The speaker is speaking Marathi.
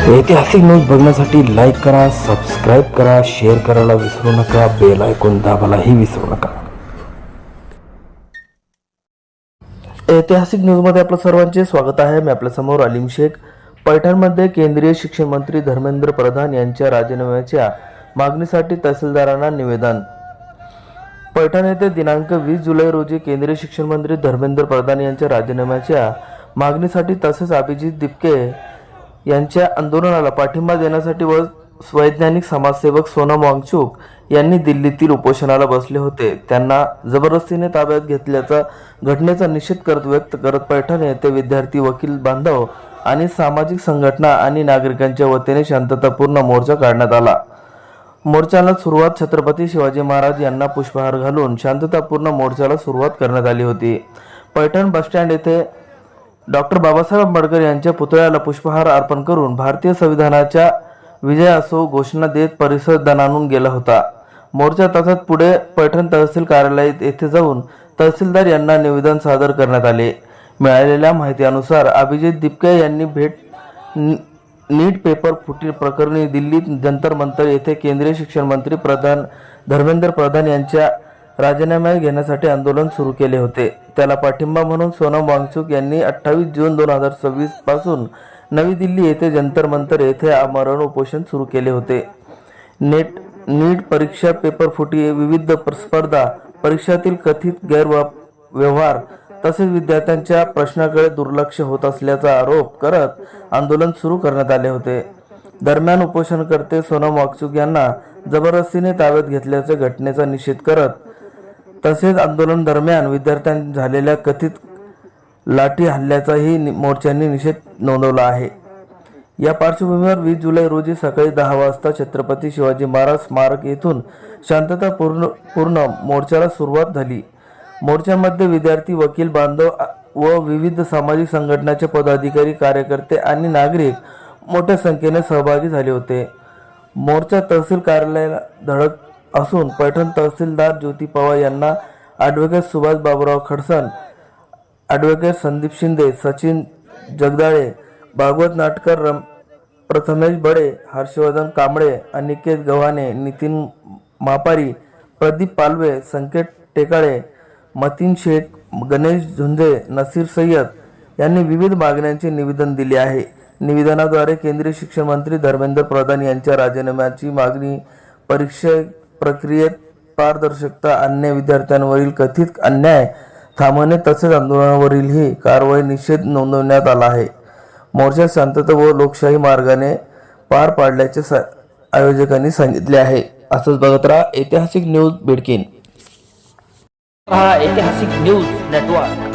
ऐतिहासिक न्यूज बघण्यासाठी लाईक करा, सबस्क्राईब करा, शेअर करायला विसरू नका, बेल आयकॉन दाबायलाही विसरू नका. ऐतिहासिक न्यूजमध्ये आपलं सर्वांचे स्वागत आहे. मी आपल्या समोर अलीम शेख. पैठणमध्ये केंद्रीय शिक्षण मंत्री धर्मेंद्र प्रधान यांच्या राजीनाम्याच्या मागणीसाठी तहसीलदारांना निवेदन. पैठण येथे दिनांक 20 जुलै रोजी केंद्रीय शिक्षण मंत्री धर्मेंद्र प्रधान यांच्या राजीनाम्याच्या मागणीसाठी तसेच अभिजित दिपके यांच्या आंदोलनाला पाठिंबा देण्यासाठी व वैज्ञानिक समाजसेवक सोनम वांगचुक यांनी दिल्लीतील उपोषणाला बसले होते. त्यांना जबरदस्तीने ताब्यात घेतल्याचा घटनेचा निषेध व्यक्त करत पैठण येथे विद्यार्थी, वकील बांधव आणि सामाजिक संघटना आणि नागरिकांच्या वतीने शांततापूर्ण मोर्चा काढण्यात आला. मोर्चाला सुरुवात छत्रपती शिवाजी महाराज यांना पुष्पहार घालून शांततापूर्ण मोर्चाला सुरुवात करण्यात आली होती. पैठण बसस्टँड येथे डॉक्टर बाबासाहेब आंबेडकर यांच्या पुतळ्याला पुष्पहार अर्पण करून भारतीय संविधानाच्या विजय असो घोषणा देत परिसर दणाणून गेला होता. मोर्चा तसाच पुढे पैठण तहसील कार्यालय येथे जाऊन तहसीलदार यांना निवेदन सादर करण्यात आले. मिळालेल्या माहितीनुसार अभिजित दिपके यांनी नीट पेपर फुटी प्रकरणी दिल्लीत जंतर मंतर येथे केंद्रीय शिक्षण मंत्री धर्मेंद्र प्रधान यांच्या राजीनामा घेण्यासाठी आंदोलन सुरू केले होते. त्याला पाठिंबा म्हणून सोनम वांगचुक यांनी 28 जून 2026 पासून नवी दिल्ली येथे जंतर मंतर येथे आमरण उपोषण सुरू केले होते. नीट परीक्षा पेपर फुटी, विविध स्पर्धा परीक्षातील कथित गैरव्यवहार तसेच विद्यार्थ्यांच्या प्रश्नाकडे दुर्लक्ष होत असल्याचा आरोप करत आंदोलन सुरू करण्यात आले होते. दरम्यान उपोषणकर्ते सोनम वांगचुक यांना जबरदस्तीने ताब्यात घेतल्याच्या घटनेचा निषेध करत तसेच आंदोलन दरम्यान विद्यार्थ्यांनी झालेल्या कथित लाठी हल्ल्याचाही मोर्चांनी निषेध नोंदवला आहे. या पार्श्वभूमीवर 20 जुलै रोजी सकाळी 10 वाजता छत्रपती शिवाजी महाराज स्मारक येथून शांततापूर्ण मोर्चाला सुरुवात झाली. मोर्चामध्ये विद्यार्थी, वकील बांधव व विविध सामाजिक संघटनांचे पदाधिकारी, कार्यकर्ते आणि नागरिक मोठ्या संख्येने सहभागी झाले होते. मोर्चा तहसील कार्यालयाला धडक असून पैठण तहसीलदार ज्योती पवार यांना ॲडव्होकेट सुभाष बाबूराव खडसन, ॲडव्होकेट संदीप शिंदे, सचिन जगदाळे, भागवत नाटकर, प्रथमेश बडे, हर्षवर्धन कांबळे, अनिकेत गव्हाणे, नितीन मापारी, प्रदीप पालवे, संकेत टेकाळे, मतीन शेख, गणेश झुंजे, नसीर सय्यद यांनी विविध मागण्यांचे निवेदन दिले आहे. निवेदनाद्वारे केंद्रीय शिक्षण मंत्री धर्मेंद्र प्रधान यांच्या राजीनाम्याची मागणी, परीक्षा प्रक्रियेत पारदर्शकता आणणे, विद्यार्थ्यांवरील कथित अन्याय थांबवणे तसेच आंदोलनावरीलही कारवाई निषेध नोंदवण्यात आला आहे. मोर्चा शांतता व लोकशाही मार्गाने पार पाडल्याचे आयोजकांनी सांगितले आहे. असंच बघत राहा ऐतिहासिक न्यूज बिडकीन. ऐतिहासिक न्यूज नेटवर्क.